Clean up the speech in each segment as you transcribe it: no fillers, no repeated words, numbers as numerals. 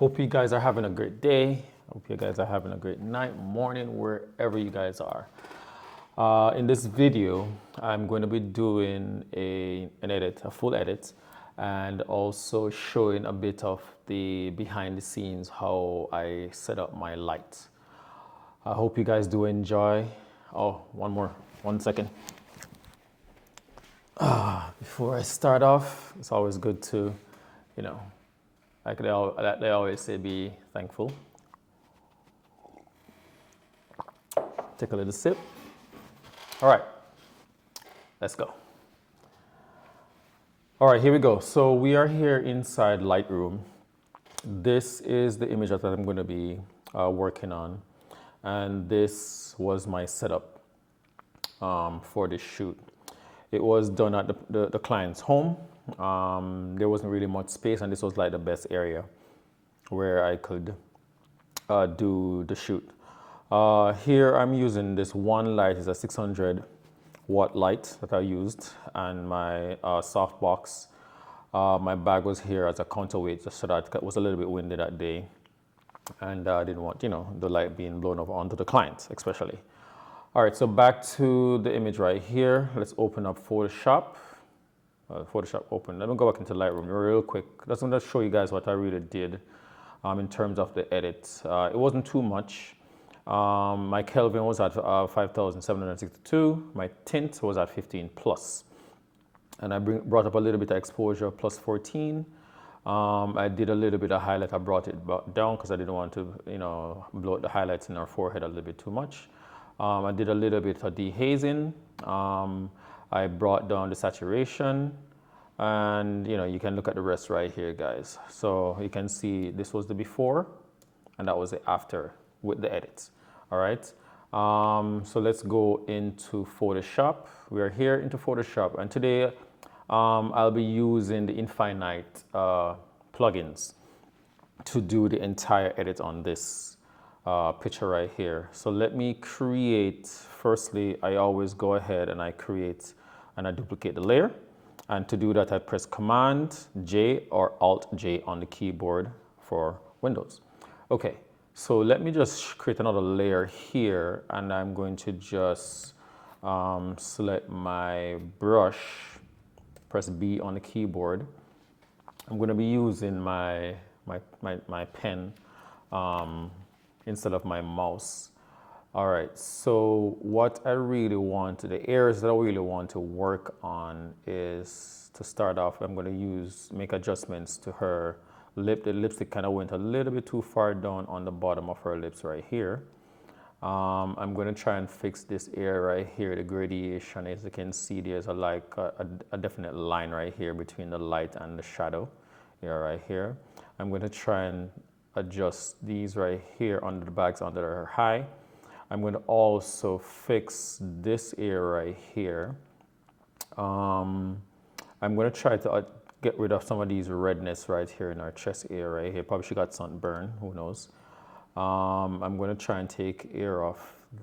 Hope you guys are having a great day. Hope you guys are having a great night, morning, wherever you guys are. In this video, I'm going to be doing a full edit, and also showing a bit of the behind the scenes, how I set up my light. I hope you guys do enjoy. Oh, one second. Before I start off, it's always good to, like they always say, be thankful. Take a little sip. All right, let's go. All right, here we go. So we are here inside Lightroom. This is the image that I'm going to be working on, and this was my setup for this shoot. It was done at the client's home. There wasn't really much space, and this was like the best area where I could do the shoot. Here I'm using this one light. It's a 600 watt light that I used, and my softbox. My bag was here as a counterweight, just so that it was a little bit windy that day, and I didn't want the light being blown over onto the client especially. All right, so back to the image right here. Let's open up Photoshop. Photoshop open. Let me go back into Lightroom real quick. Just want to show you guys what I really did in terms of the edit. It wasn't too much. My Kelvin was at 5,762. My tint was at 15 plus. And I brought up a little bit of exposure, plus 14. I did a little bit of highlight. I brought it down because I didn't want to, blow out the highlights in our forehead a little bit too much. I did a little bit of dehazing. I brought down the saturation, and you can look at the rest right here, guys. So you can see this was the before, and that was the after with the edits. All right. So let's go into Photoshop. We are here into Photoshop, and today I'll be using the Infinite plugins to do the entire edit on this picture right here. So let me create, firstly, I always go ahead and I create and I duplicate the layer. And to do that, I press Command J or Alt J on the keyboard for Windows. Okay, so let me just create another layer here, and I'm going to just select my brush, press B on the keyboard. I'm going to be using my pen instead of my mouse. All right, so what I really want, the areas that I really want to work on is, to start off, I'm going to make adjustments to her lip. The lipstick kind of went a little bit too far down on the bottom of her lips right here. I'm going to try and fix this area right here, the gradation. As you can see, there's a definite line right here between the light and the shadow. Right here. I'm going to try and adjust these right here under the bags under her eye. I'm going to also fix this area right here. I'm going to try to get rid of some of these redness right here in our chest area right here. Probably she got sunburn, who knows. I'm going to try and take care of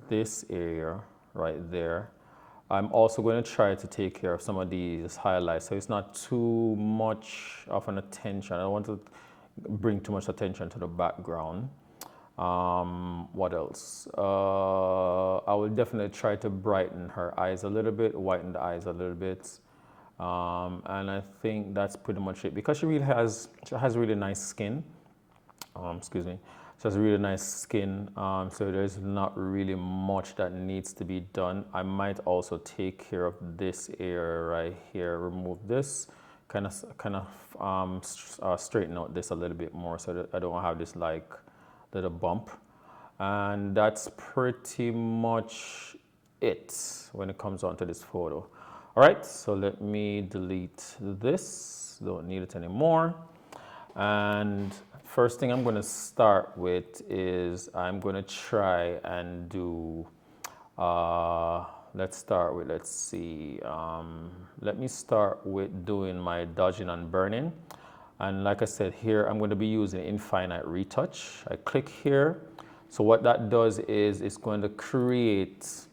this area right there. I'm also going to try to take care of some of these highlights, so it's not too much of an attention. I don't want to bring too much attention to the background. What else? I will definitely try to brighten her eyes a little bit, whiten the eyes a little bit. And I think that's pretty much it, because she has really nice skin. Excuse me. She has really nice skin, so there's not really much that needs to be done. I might also take care of this area right here, remove this, kind of straighten out this a little bit more, so that I don't have this like little bump. And that's pretty much it when it comes onto this photo. All right, so let me delete this. Don't need it anymore. And first thing I'm going to start with is I'm going to try and do, let me start with doing my dodging and burning. And like I said, here I'm going to be using Infinite Retouch. I click here. So what that does is it's going to create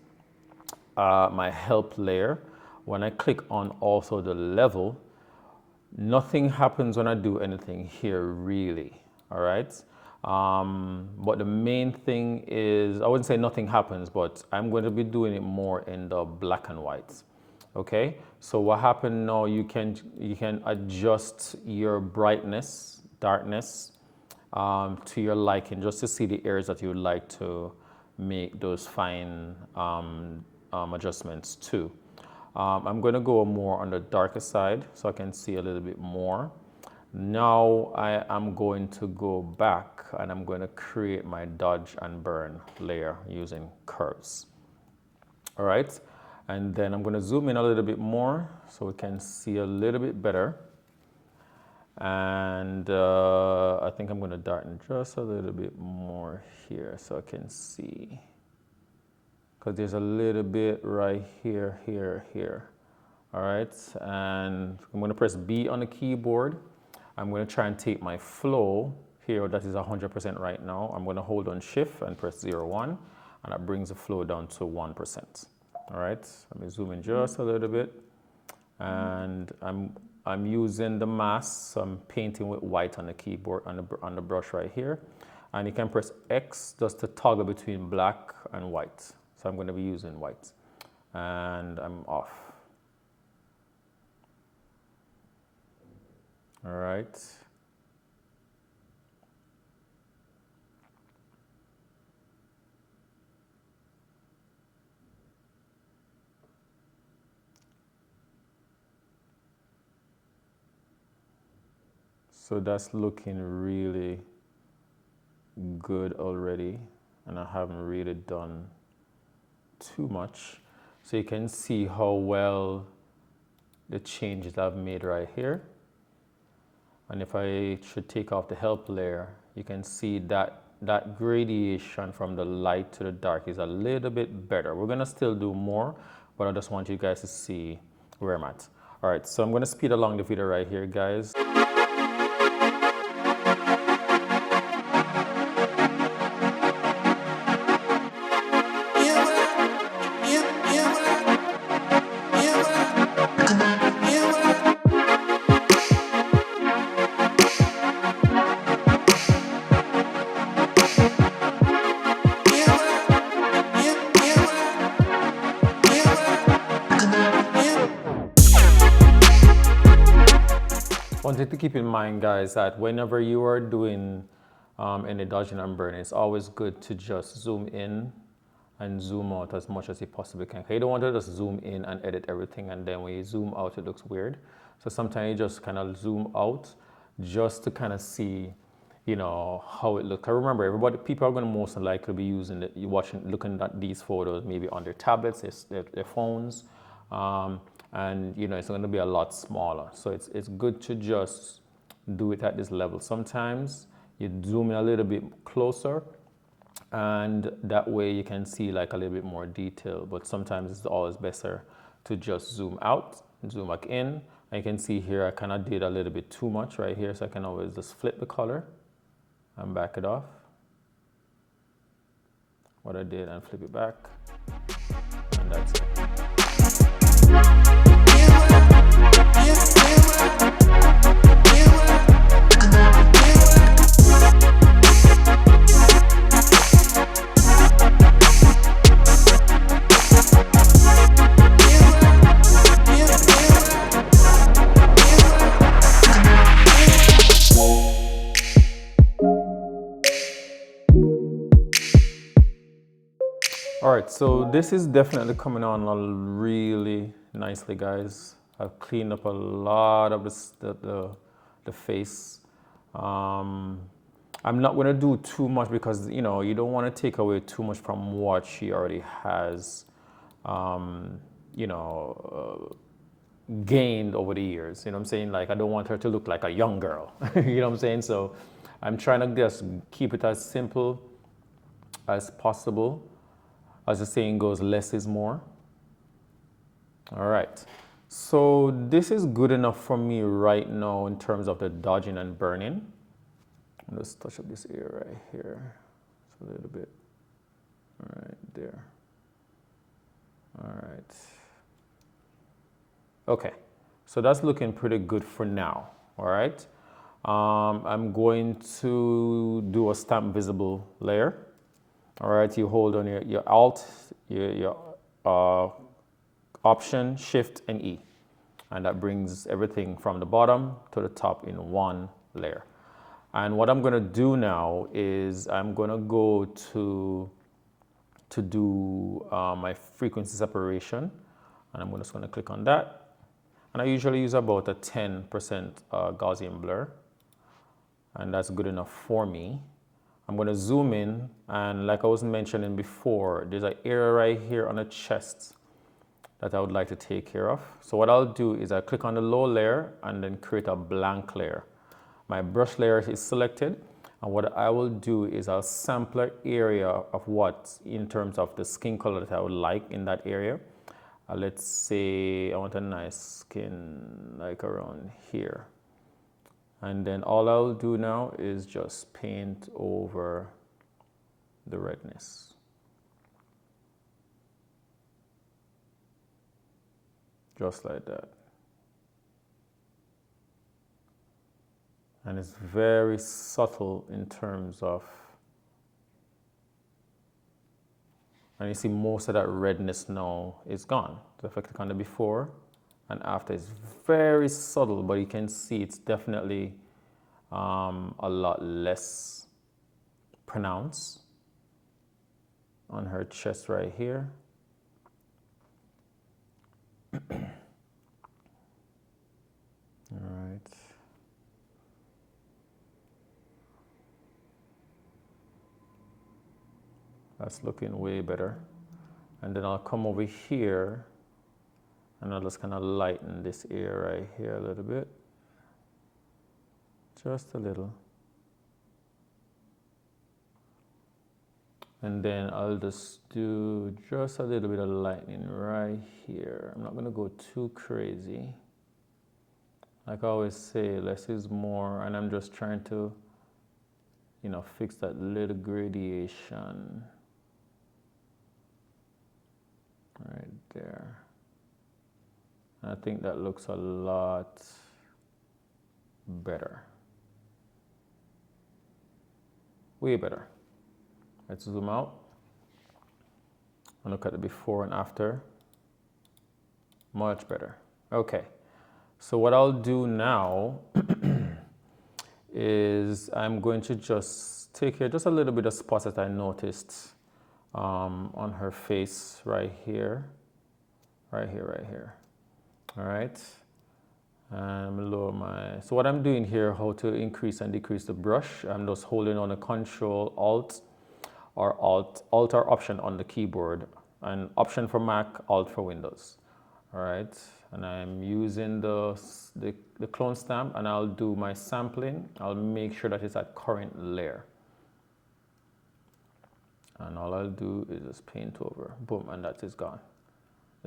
my help layer. When I click on also the level, nothing happens when I do anything here really. all right? But the main thing is, I wouldn't say nothing happens, but I'm going to be doing it more in the black and white. Okay, so what happened now, you can adjust your brightness, darkness, to your liking, just to see the areas that you would like to make those fine adjustments to. I'm going to go more on the darker side so I can see a little bit more. Now I am going to go back and I'm going to create my dodge and burn layer using curves. All right, and then I'm going to zoom in a little bit more so we can see a little bit better. And I think I'm going to darken just a little bit more here so I can see. Because there's a little bit right here, here. All right, and I'm going to press B on the keyboard. I'm going to try and take my flow here, that is 100% right now. I'm going to hold on Shift and press 0, 1, and that brings the flow down to 1%. All right, let me zoom in just a little bit. And I'm using the mask, so I'm painting with white on the keyboard, on the brush right here. And you can press X just to toggle between black and white. So I'm going to be using white. And I'm off. All right. So that's looking really good already. And I haven't really done too much. So you can see how well the changes I've made right here. And if I should take off the help layer, you can see that that gradation from the light to the dark is a little bit better. We're gonna still do more, but I just want you guys to see where I'm at. All right, so I'm gonna speed along the video right here, guys. One thing to keep in mind, guys, that whenever you are doing any dodging and burning, it's always good to just zoom in and zoom out as much as you possibly can. You don't want to just zoom in and edit everything, and then when you zoom out, it looks weird. So sometimes you just kind of zoom out just to kind of see, you know, how it looks. I remember, people are going to most likely be using it, looking at these photos maybe on their tablets, their phones. And you know, it's going to be a lot smaller. So it's good to just do it at this level. Sometimes you zoom in a little bit closer, and that way you can see like a little bit more detail. But sometimes it's always better to just zoom out and zoom back in. And you can see here I kind of did a little bit too much right here, so I can always just flip the color and back it off. What I did, and flip it back, and that's it. All right, so this is definitely coming on really nicely, guys. I've cleaned up a lot of the face. I'm not going to do too much because, you know, you don't want to take away too much from what she already has, you know, gained over the years. You know what I'm saying? Like, I don't want her to look like a young girl. You know what I'm saying? So I'm trying to just keep it as simple as possible. As the saying goes, less is more. All right. So this is good enough for me right now in terms of the dodging and burning. I'll just touch up this area right here. Just a little bit. All right, there. All right. Okay. So that's looking pretty good for now. All right. I'm going to do a stamp visible layer. All right, you hold on your Alt, your Option, Shift, and E. And that brings everything from the bottom to the top in one layer. And what I'm going to do now is I'm going to go to do my frequency separation. And I'm just going to click on that. And I usually use about a 10% Gaussian blur. And that's good enough for me. I'm going to zoom in, and like I was mentioning before, there's an area right here on the chest that I would like to take care of. So what I'll do is I click on the low layer and then create a blank layer. My brush layer is selected, and what I will do is I'll sample an area of what in terms of the skin color that I would like in that area. Let's say I want a nice skin like around here. And then all I'll do now is just paint over the redness. Just like that. And it's very subtle in terms of, and you see most of that redness now is gone. So if I click on the before and after, it's very subtle, but you can see it's definitely a lot less pronounced on her chest right here. All right. That's looking way better. And then I'll come over here and I'll just kind of lighten this area right here a little bit. Just a little. And then I'll just do just a little bit of lightening right here. I'm not going to go too crazy. Like I always say, less is more, and I'm just trying to, you know, fix that little gradation right there. And I think that looks a lot better. Way better. Let's zoom out and look at the before and after. Much better. Okay. So what I'll do now is I'm going to just take here just a little bit of spots that I noticed on her face right here. Right here. All right. And lower my, so what I'm doing here, how to increase and decrease the brush, I'm just holding on a Control Alt or Alt or Option on the keyboard, and Option for Mac, Alt for Windows. All right, and I'm using the clone stamp, and I'll do my sampling. I'll make sure that it's at current layer. And all I'll do is just paint over, boom, and that is gone.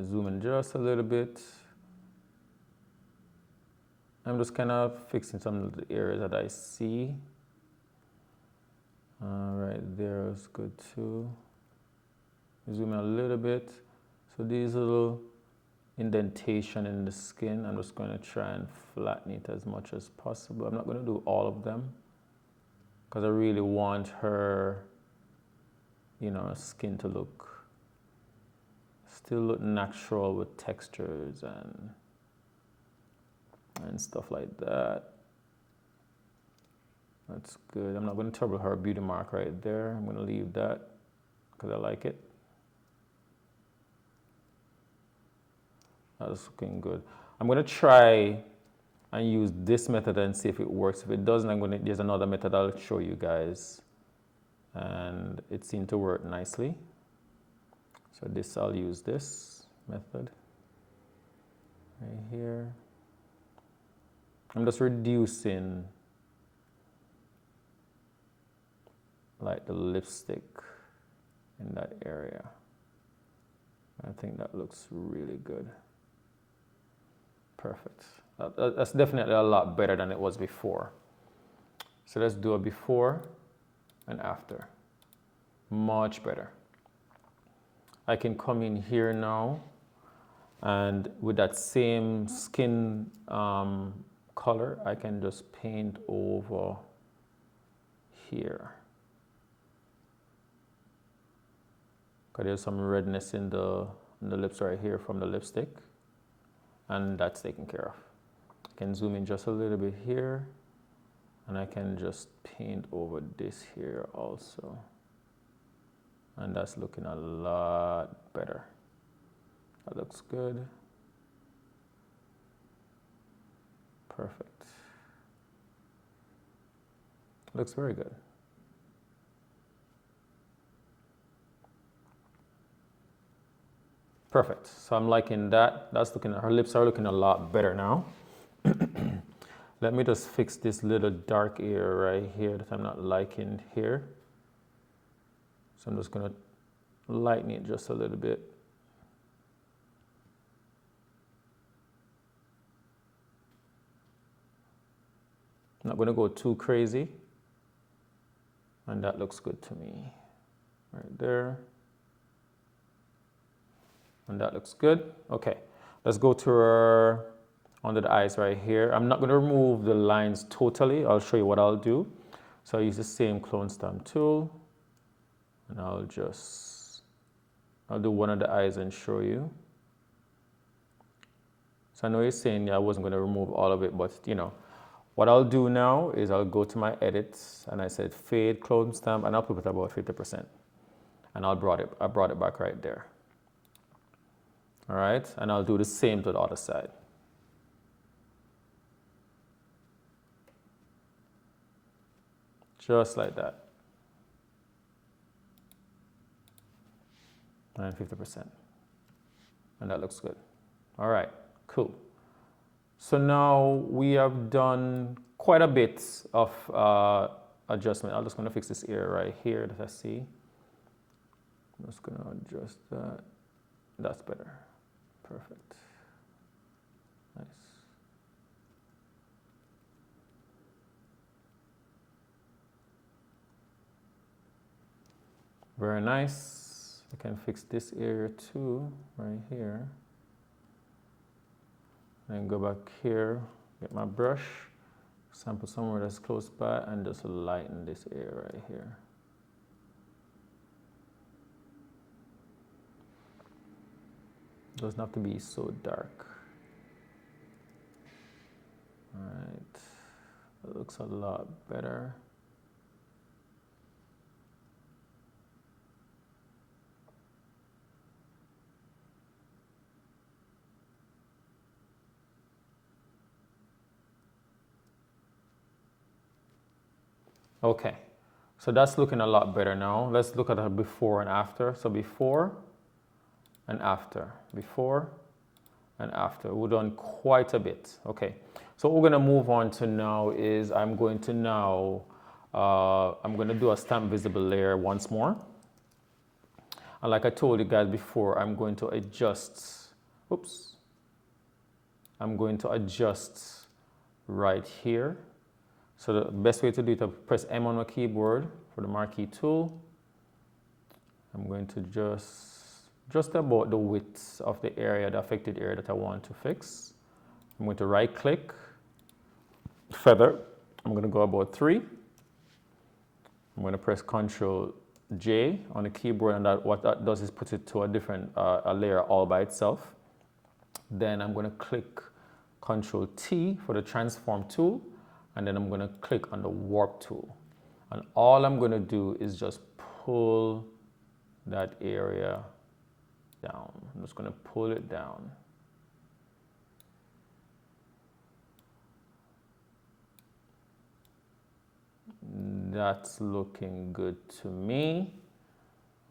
Zoom in just a little bit. I'm just kind of fixing some of the areas that I see. Right there is good too. Zoom in a little bit. So these little indentation in the skin, I'm just going to try and flatten it as much as possible. I'm not going to do all of them because I really want her, you know, skin to still look natural with textures and stuff like that. That's good. I'm not going to trouble her beauty mark right there. I'm going to leave that because I like it. That's looking good. I'm going to try and use this method and see if it works. If it doesn't, there's another method I'll show you guys. And it seemed to work nicely. So I'll use this method right here. I'm just reducing like the lipstick in that area. I think that looks really good. Perfect. That's definitely a lot better than it was before. So let's do a before and after. Much better. I can come in here now and with that same skin color, I can just paint over here. Because there's some redness in the lips right here from the lipstick, and that's taken care of. I can zoom in just a little bit here, and I can just paint over this here also. And that's looking a lot better. That looks good. Perfect. Looks very good. Perfect. So I'm liking that. That's looking, her lips are looking a lot better now. Let me just fix this little dark area right here that I'm not liking here. So I'm just gonna lighten it just a little bit. I'm not gonna go too crazy. And that looks good to me. Right there. And that looks good. Okay, let's go to her under the eyes right here. I'm not gonna remove the lines totally. I'll show you what I'll do. So I use the same clone stamp tool, and I'll do one of the eyes and show you. So I know you're saying, yeah, I wasn't gonna remove all of it, but you know, what I'll do now is I'll go to my edits, and I said fade clone stamp, and I'll put it about 50%. And I brought it back right there. All right, and I'll do the same to the other side. Just like that. And 50%. And that looks good. All right, cool. So now we have done quite a bit of adjustment. I'm just gonna fix this area right here that I see. I'm just gonna adjust that. That's better. Perfect. Nice. Very nice. I can fix this area too, right here. And go back here, get my brush, sample somewhere that's close by, and just lighten this area right here. Doesn't have to be so dark. All right, that looks a lot better. Okay, so that's looking a lot better now. Let's look at her before and after. So before and after, before and after. We've done quite a bit. Okay, so what we're gonna move on to now is I'm going to do a stamp visible layer once more. And like I told you guys before, I'm going to adjust, I'm going to adjust right here. So the best way to do it is press M on my keyboard for the marquee tool. I'm going to just about the width of the area, the affected area that I want to fix. I'm going to right click, feather. I'm going to go about 3. I'm going to press Ctrl J on the keyboard, and what that does is put it to a different a layer all by itself. Then I'm going to click Ctrl T for the transform tool, and then I'm going to click on the warp tool. And all I'm going to do is just pull that area down. I'm just going to pull it down. That's looking good to me.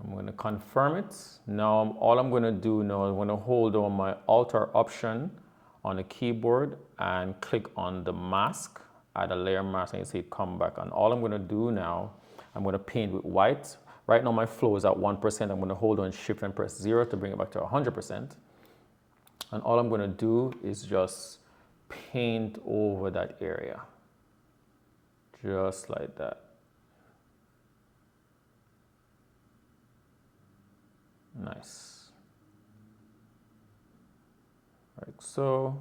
I'm going to confirm it. Now all I'm going to do now is I'm going to hold on my Alt option on the keyboard and click on the mask, add a layer mask, and you see it come back. And all I'm going to do now, I'm going to paint with white. Right now my flow is at 1%. I'm going to hold on Shift and press 0 to bring it back to 100%. And all I'm going to do is just paint over that area. Just like that. Nice. Like so.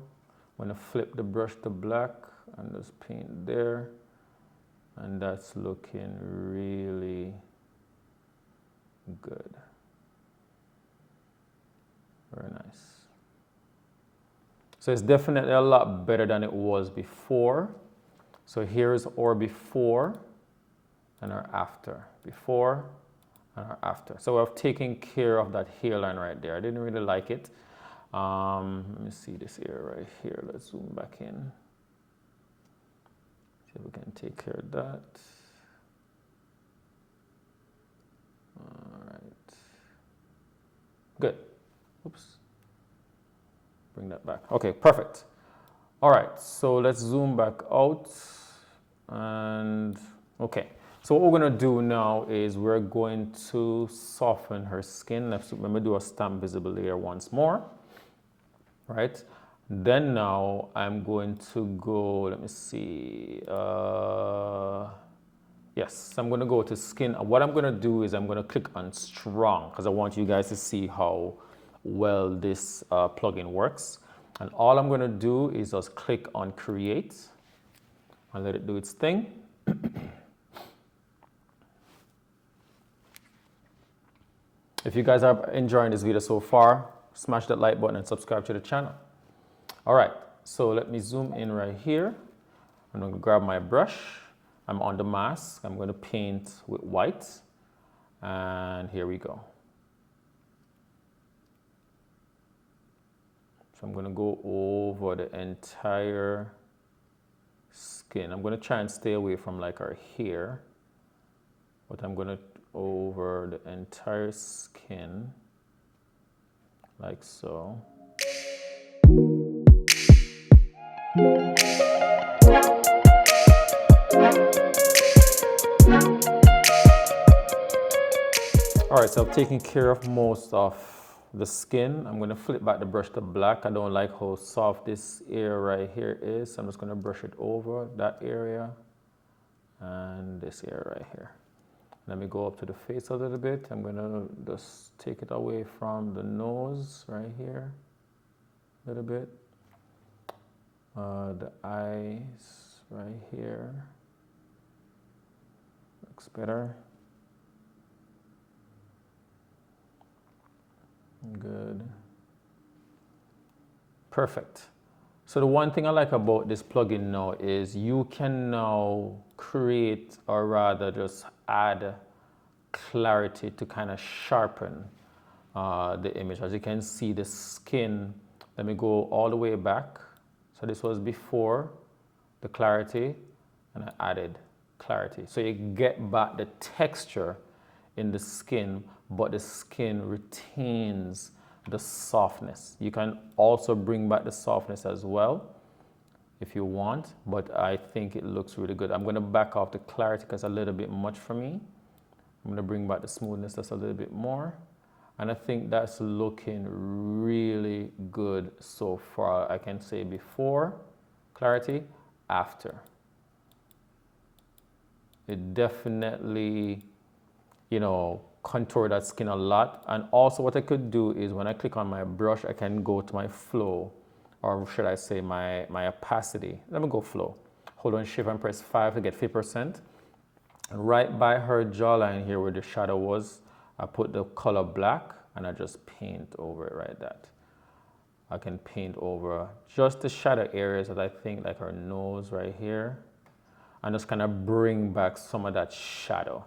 I'm going to flip the brush to black and just paint there. And that's looking really good. Very nice. So it's definitely a lot better than it was before. So here's our before and our after. Before and our after. So I've taken care of that hairline right there. I didn't really like it. Let me see this area right here. Let's zoom back in. See if we can take care of that. All right. Good. Oops. Bring that back. Okay, perfect. All right, so let's zoom back out. And okay, so what we're gonna do now is we're going to soften her skin. Let's remember, do a stamp visible layer once more. Right? Then now I'm going to go, let me see, yes, I'm going to go to skin. What I'm going to do is I'm going to click on strong because I want you guys to see how well this plugin works. And all I'm going to do is just click on create and let it do its thing. If you guys are enjoying this video so far, smash that like button and subscribe to the channel. All right, so let me zoom in right here. I'm going to grab my brush. I'm on the mask. I'm going to paint with white. And here we go. So I'm going to go over the entire skin. I'm going to try and stay away from like our hair, but I'm going to over the entire skin like so. All right, so I've taken care of most of the skin. I'm going to flip back the brush to black. I don't like how soft this area right here is. So I'm just going to brush it over that area and this area right here. Let me go up to the face a little bit. I'm going to just take it away from the nose right here a little bit. The eyes right here. Looks better. Good. Perfect. So the one thing I like about this plugin now is you can now create, or rather just add clarity to kind of sharpen the image. As you can see, the skin, let me go all the way back. So this was before the clarity, and I added clarity. So you get back the texture in the skin, but the skin retains the softness. You can also bring back the softness as well if you want, but I think it looks really good. I'm going to back off the clarity because it's a little bit much for me. I'm going to bring back the smoothness just a little bit more. And I think that's looking really good so far. I can say before clarity, after. It definitely, you know, contour that skin a lot. And also what I could do is when I click on my brush, I can go to my flow, or should I say my opacity. Let me go flow. Hold on shift and press 5 to get 50%. And right by her jawline here where the shadow was, I put the color black and I just paint over it right that. I can paint over just the shadow areas that I think, like her nose right here, and just kind of bring back some of that shadow.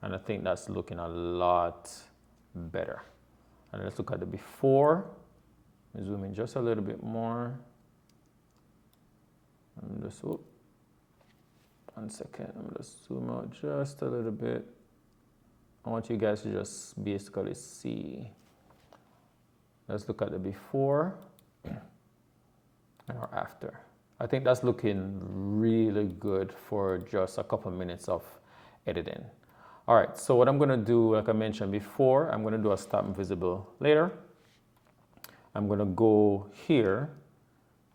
And I think that's looking a lot better. And let's look at the before. Zoom in just a little bit more. And just, oh, 1 second. I'm just zoom out just a little bit. I want you guys to just basically see. Let's look at the before and our after. I think that's looking really good for just a couple minutes of editing. All right, so what I'm gonna do, like I mentioned before, I'm gonna do a stamp visible later. I'm gonna go here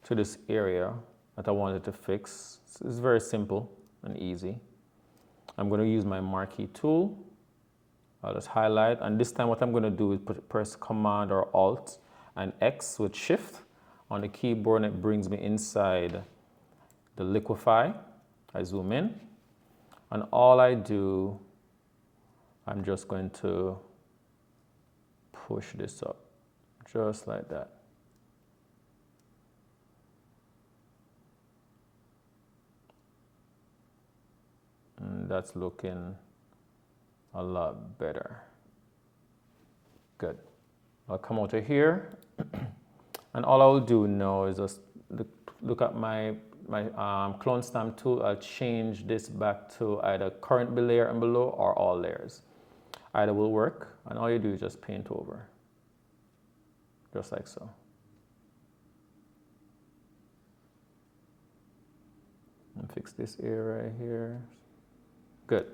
to this area that I wanted to fix. It's very simple and easy. I'm gonna use my marquee tool. I'll just highlight, and this time what I'm gonna do is press Command or Alt and X with Shift on the keyboard and it brings me inside the liquify. I zoom in, and all I do, I'm just going to push this up, just like that. And that's looking a lot better. Good. I'll come out of here, and all I'll do now is just look at my clone stamp tool. I'll change this back to either current layer and below or all layers. Either will work, and all you do is just paint over, just like so. And fix this area right here. Good.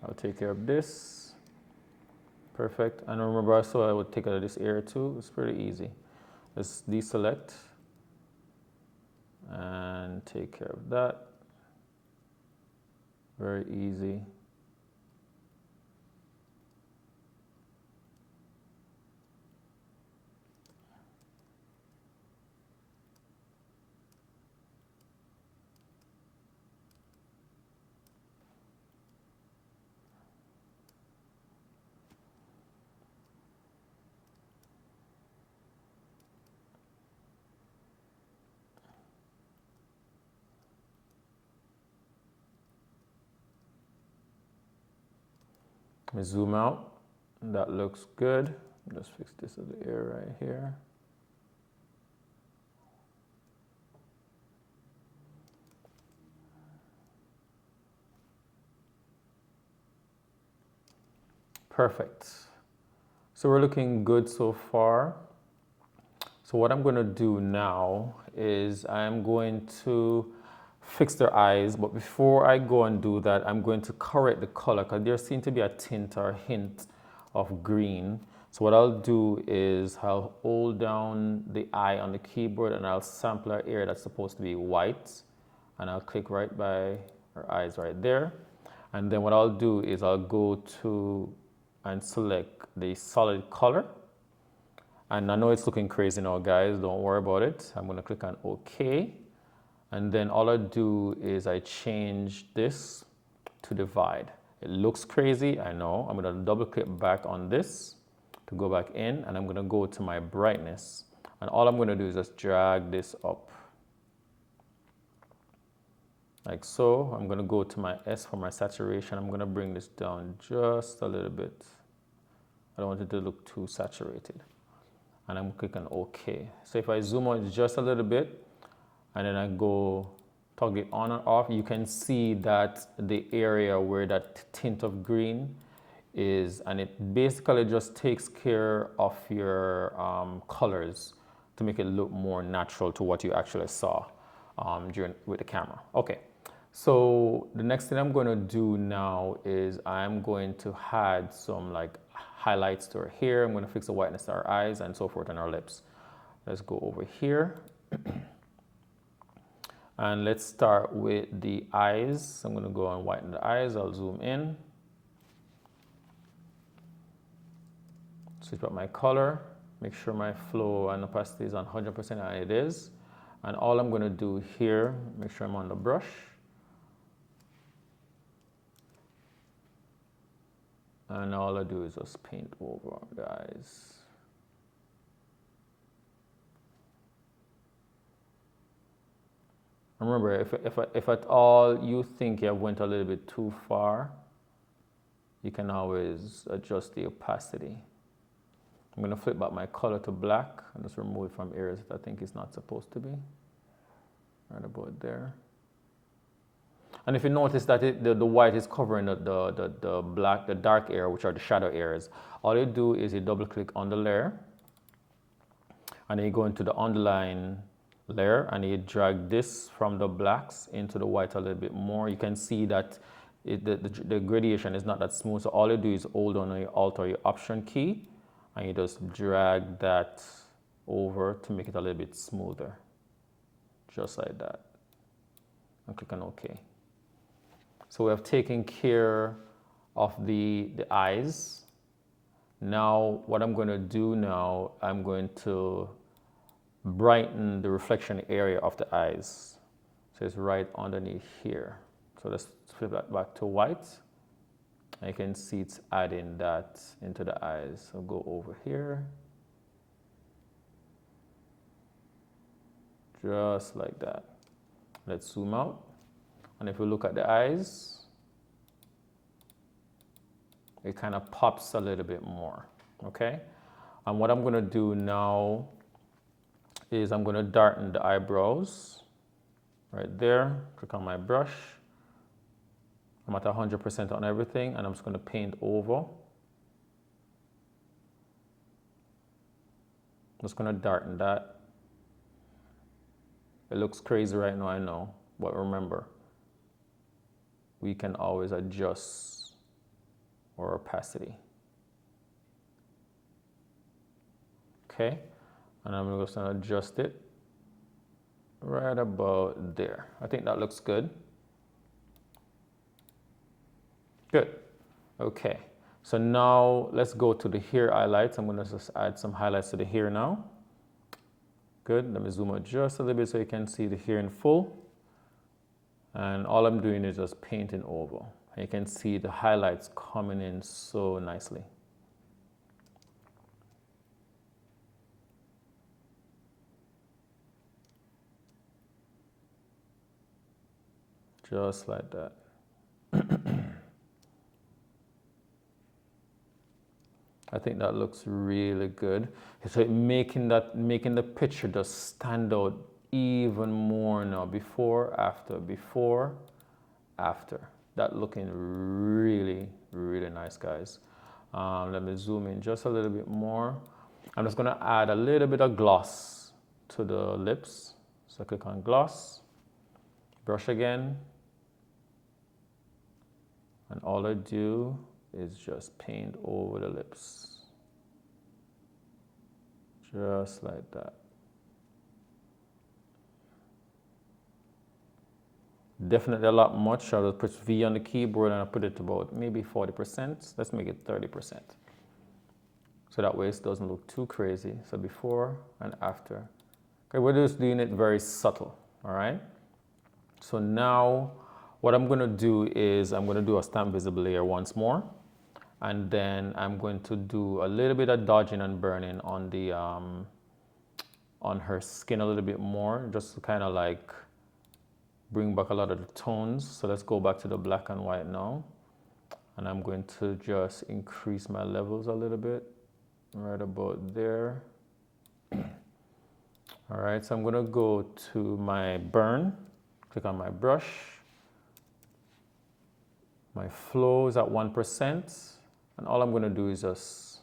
I'll take care of this. Perfect. And remember also I would take out of this area too. It's pretty easy. Just deselect and take care of that. Very easy. Let me zoom out. That looks good. Just fix this other area right here. Perfect. So we're looking good so far. So what I'm going to do now is I'm going to fix their eyes, but before I go and do that, I'm going to correct the color because there seems to be a tint or a hint of green. So what I'll do is I'll hold down the eye on the keyboard and I'll sample our area that's supposed to be white, and I'll click right by her eyes right there. And then what I'll do is I'll go to and select the solid color. And I know it's looking crazy now, guys, don't worry about it. I'm going to click on OK. And then all I do is I change this to divide. It looks crazy, I know. I'm going to double click back on this to go back in, and I'm going to go to my brightness. And all I'm going to do is just drag this up. Like so. I'm going to go to my S for my saturation. I'm going to bring this down just a little bit. I don't want it to look too saturated. And I'm clicking OK. So if I zoom out just a little bit, and then I go toggle it on and off, you can see that the area where that tint of green is, and it basically just takes care of your colors to make it look more natural to what you actually saw with the camera. Okay, so the next thing I'm going to do now is I'm going to add some like highlights to her hair. I'm going to fix the whiteness to our eyes and so forth on our lips. Let's go over here. And let's start with the eyes. I'm going to go and whiten the eyes. I'll zoom in. Switch up my color. Make sure my flow and opacity is on 100%, and it is. And all I'm going to do here, make sure I'm on the brush. And all I do is just paint over the eyes. Remember, if at all you think you went a little bit too far, you can always adjust the opacity. I'm going to flip back my color to black and just remove it from areas that I think it's not supposed to be. Right about there. And if you notice that the white is covering the black, the dark area, which are the shadow areas, all you do is you double click on the layer, and then you go into the underline layer and you drag this from the blacks into the white a little bit more. You can see that the gradation is not that smooth, so all you do is hold on your Alt or your Option key and you just drag that over to make it a little bit smoother, just like that, and click on OK. So we have taken care of the eyes. Now what I'm going to do now, I'm going to brighten the reflection area of the eyes. So it's right underneath here. So let's flip that back to white. And you can see it's adding that into the eyes. So go over here. Just like that. Let's zoom out. And if we look at the eyes, it kind of pops a little bit more, okay? And what I'm gonna do now is I'm gonna darken the eyebrows right there. Click on my brush. I'm at 100% on everything, and I'm just gonna paint over. I'm just gonna darken that. It looks crazy right now, I know, but remember, we can always adjust our opacity. Okay, and I'm just gonna adjust it right about there. I think that looks good. Good. Okay, so now let's go to the hair highlights. I'm gonna just add some highlights to the hair now. Good, let me zoom out just a little bit so you can see the hair in full. And all I'm doing is just painting over. And you can see the highlights coming in so nicely. Just like that. I think that looks really good. So making the picture just stand out even more now. Before, after. That looking really, really nice, guys. Let me zoom in just a little bit more. I'm just gonna add a little bit of gloss to the lips. So click on gloss, brush again. And all I do is just paint over the lips. Just like that. Definitely a lot much. I'll just put V on the keyboard and I'll put it to about maybe 40%. Let's make it 30%. So that way it doesn't look too crazy. So before and after. Okay, we're just doing it very subtle, all right? So now what I'm gonna do is I'm gonna do a stamp visible layer once more. And then I'm going to do a little bit of dodging and burning on the on her skin a little bit more, just to kind of like bring back a lot of the tones. So let's go back to the black and white now. And I'm going to just increase my levels a little bit, right about there. All right, so I'm gonna go to my burn, click on my brush. My flow is at 1%. And all I'm gonna do is just,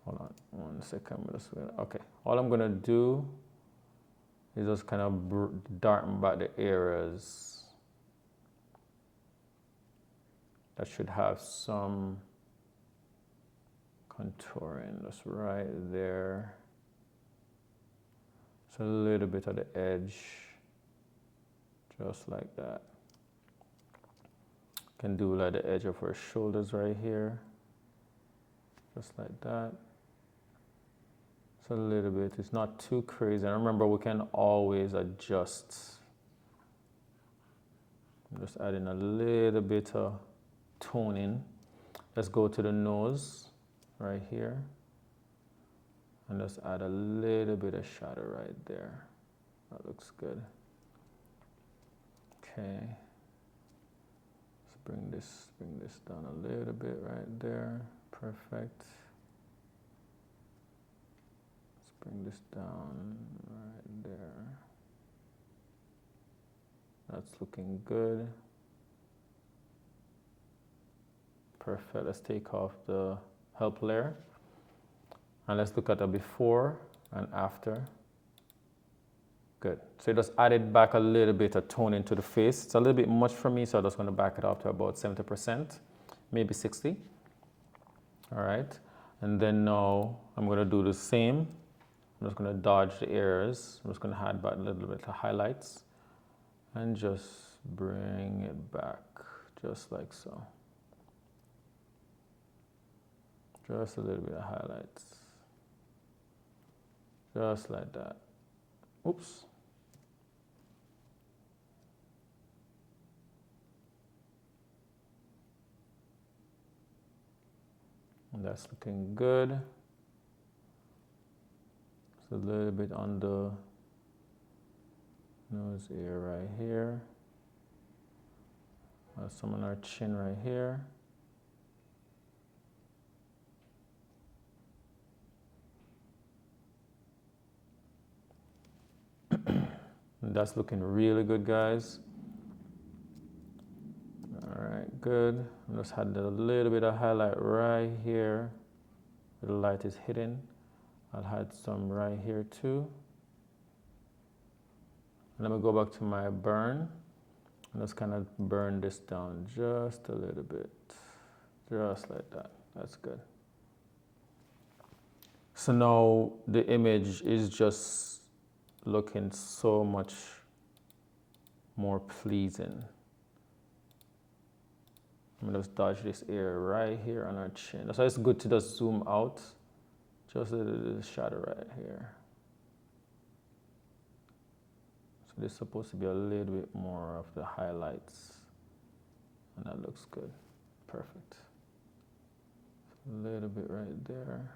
hold on 1 second. Okay, all I'm gonna do is just kind of darken back the areas that should have some contouring, just right there. So a little bit of the edge, just like that. Can do like the edge of her shoulders right here, just like that. So a little bit, it's not too crazy. And remember, we can always adjust. I'm just adding a little bit of toning. Let's go to the nose right here. And just add a little bit of shadow right there. That looks good. Okay. Bring this down a little bit right there. Perfect. Let's bring this down right there. That's looking good. Perfect. Let's take off the help layer. And let's look at the before and after. Good. So just added back a little bit of tone into the face. It's a little bit much for me, so I'm just going to back it up to about 70%, maybe 60. All right. And then now I'm going to do the same. I'm just going to dodge the areas. I'm just going to add back a little bit of highlights and just bring it back just like so. Just a little bit of highlights. Just like that. Oops. And that's looking good. It's a little bit on the nose area right here. Some on our chin right here. And that's looking really good, guys. All right, good. I just had a little bit of highlight right here where the light is hitting. I'll add some right here too. And let me go back to my burn and just kind of burn this down just a little bit, just like that. That's good. So now the image is just looking so much more pleasing. I'm gonna just dodge this area right here on our chin. That's why it's good to just zoom out. Just a little shadow right here. So this is supposed to be a little bit more of the highlights. And that looks good. Perfect. A little bit right there.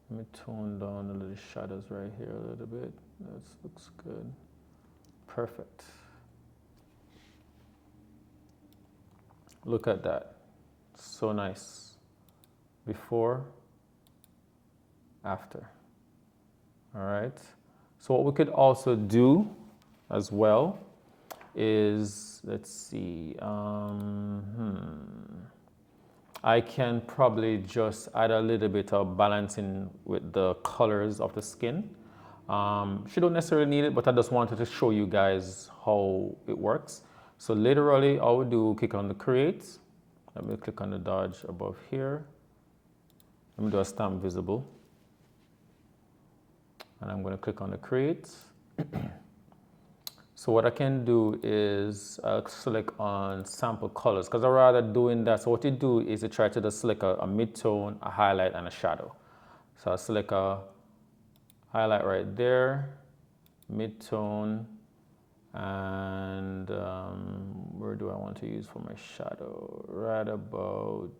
Let me tone down the little shadows right here a little bit. That looks good. Perfect. Look at that. So nice. Before, after. All right. So what we could also do as well is, let's see, I can probably just add a little bit of balancing with the colors of the skin. She don't necessarily need it, but I just wanted to show you guys how it works. So literally, all we do, click on the create. Let me click on the dodge above here. Let me do a stamp visible. And I'm going to click on the create. So what I can do is I'll select on sample colors, because I'd rather doing that. So what you do is you try to just select a mid-tone, a highlight, and a shadow. So I'll select a highlight right there, mid-tone, and where do I want to use for my shadow? Right about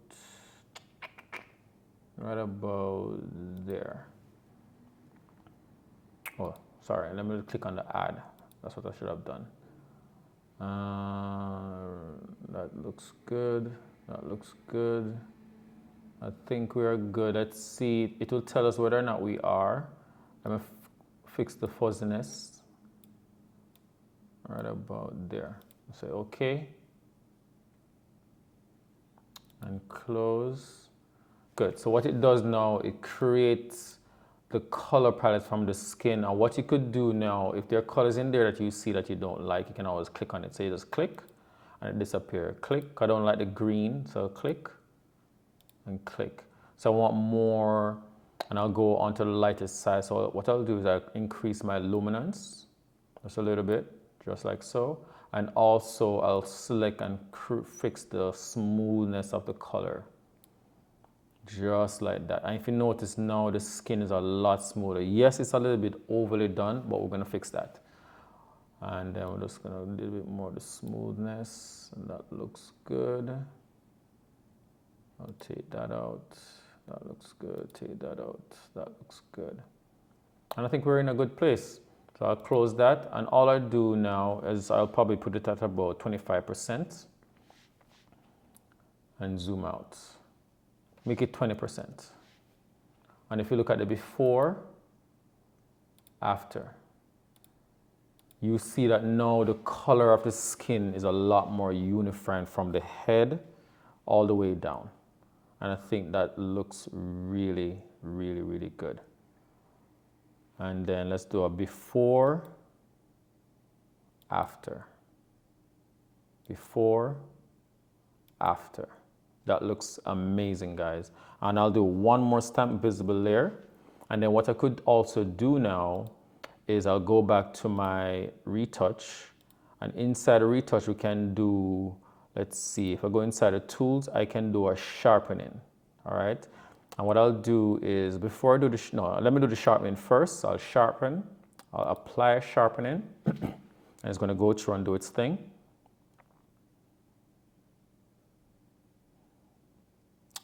there. Oh, sorry, let me click on the add. That's what I should have done. That looks good. That looks good. I think we are good. Let's see. It will tell us whether or not we are. Let me fix the fuzziness. Right about there. Say OK. And close. Good. So what it does now, it creates the color palette from the skin. And what you could do now, if there are colors in there that you see that you don't like, you can always click on it. So you just click and it disappears. Click. I don't like the green, so click and click. So I want more, and I'll go onto the lightest side. So what I'll do is I'll increase my luminance just a little bit, just like so. And also I'll select and fix the smoothness of the color. Just like that. And if you notice now, the skin is a lot smoother. Yes, it's a little bit overly done, but we're going to fix that. And then we're just going to do a little bit more of the smoothness. And that looks good. I'll take that out. That looks good. Take that out. That looks good. And I think we're in a good place. So I'll close that. And all I do now is I'll probably put it at about 25% and zoom out. Make it 20%. And if you look at the before, after, you see that now the color of the skin is a lot more uniform from the head all the way down. And I think that looks really, really, really good. And then let's do a before, after. Before, after. That looks amazing, guys. And I'll do one more stamp visible layer. And then what I could also do now is I'll go back to my retouch. And inside the retouch, we can do, let's see, if I go inside the tools, I can do a sharpening, all right? And what I'll do is, before I do the, no, let me do the sharpening first. I'll sharpen, I'll apply sharpening, and it's going to go through and do its thing.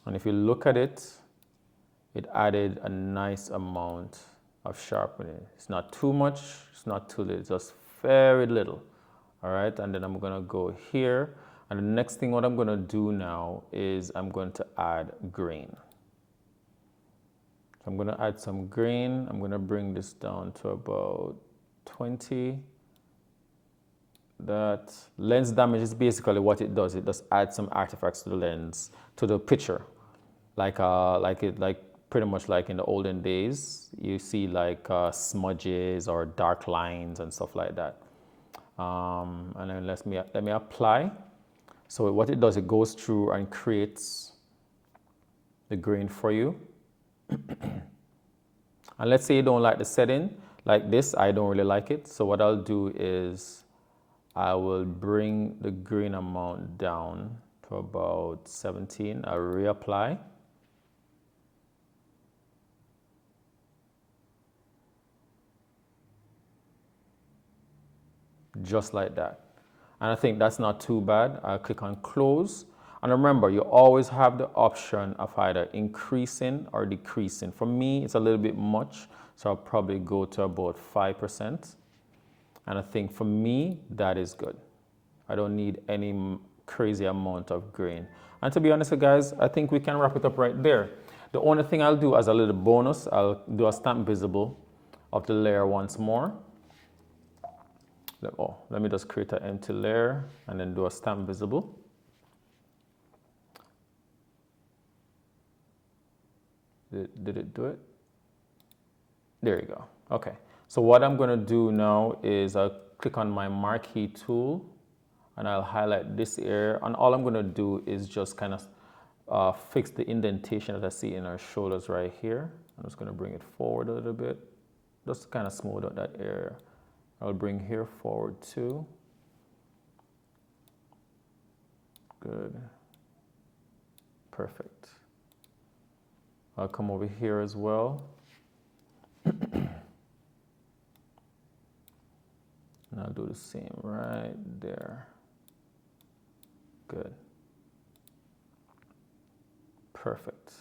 And if you look at it, it added a nice amount of sharpening. It's not too much, it's not too little, it's just very little. All right, and then I'm gonna go here. And the next thing what I'm gonna do now is I'm going to add green. So I'm gonna add some green. I'm gonna bring this down to about 20. That lens damage is basically what it does. It just adds some artifacts to the lens, to the picture. Like pretty much like in the olden days, you see like smudges or dark lines and stuff like that. And then let me apply. So what it does, it goes through and creates the grain for you. And let's say you don't like the setting like this. I don't really like it. So what I'll do is I will bring the grain amount down to about 17. I'll reapply. Just like that. And I think that's not too bad. I'll click on close. And remember, you always have the option of either increasing or decreasing. For me, it's a little bit much, so I'll probably go to about 5%. And I think for me, that is good. I don't need any crazy amount of grain. And to be honest, guys, I think we can wrap it up right there. The only thing I'll do as a little bonus, I'll do a stamp visible of the layer once more. Oh, let me just create an empty layer and then do a stamp visible. Did it do it? There you go. Okay. So what I'm going to do now is I'll click on my marquee tool and I'll highlight this area. And all I'm going to do is just kind of fix the indentation that I see in our shoulders right here. I'm just going to bring it forward a little bit, just to kind of smooth out that area. I'll bring here forward too. Good. Perfect. I'll come over here as well. And I'll do the same right there. Good. Perfect.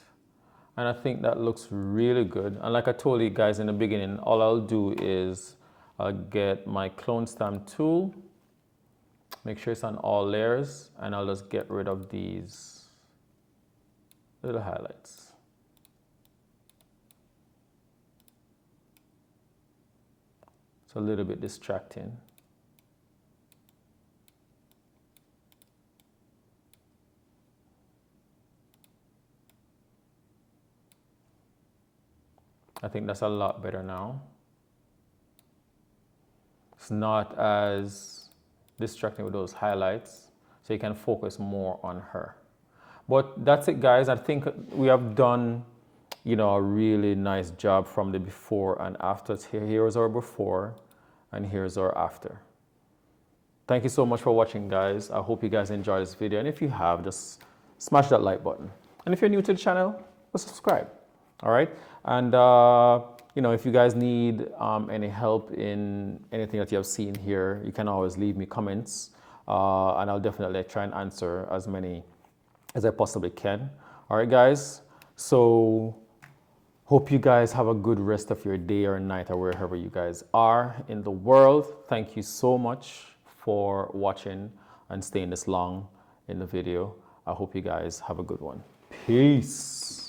And I think that looks really good. And like I told you guys in the beginning, all I'll do is I'll get my clone stamp tool, make sure it's on all layers, and I'll just get rid of these little highlights. It's a little bit distracting. I think that's a lot better now. It's not as distracting with those highlights, so you can focus more on her. But that's it, guys. I think we have done, you know, a really nice job from the before and after. Here's our before and here's our after. Thank you so much for watching, guys. I hope you guys enjoyed this video, and if you have, just smash that like button. And if you're new to the channel, just subscribe. All right, and you know, if you guys need any help in anything that you have seen here, you can always leave me comments, and I'll definitely try and answer as many as I possibly can. All right, guys, so hope you guys have a good rest of your day or night or wherever you guys are in the world. Thank you so much for watching and staying this long in the video. I hope you guys have a good one. Peace.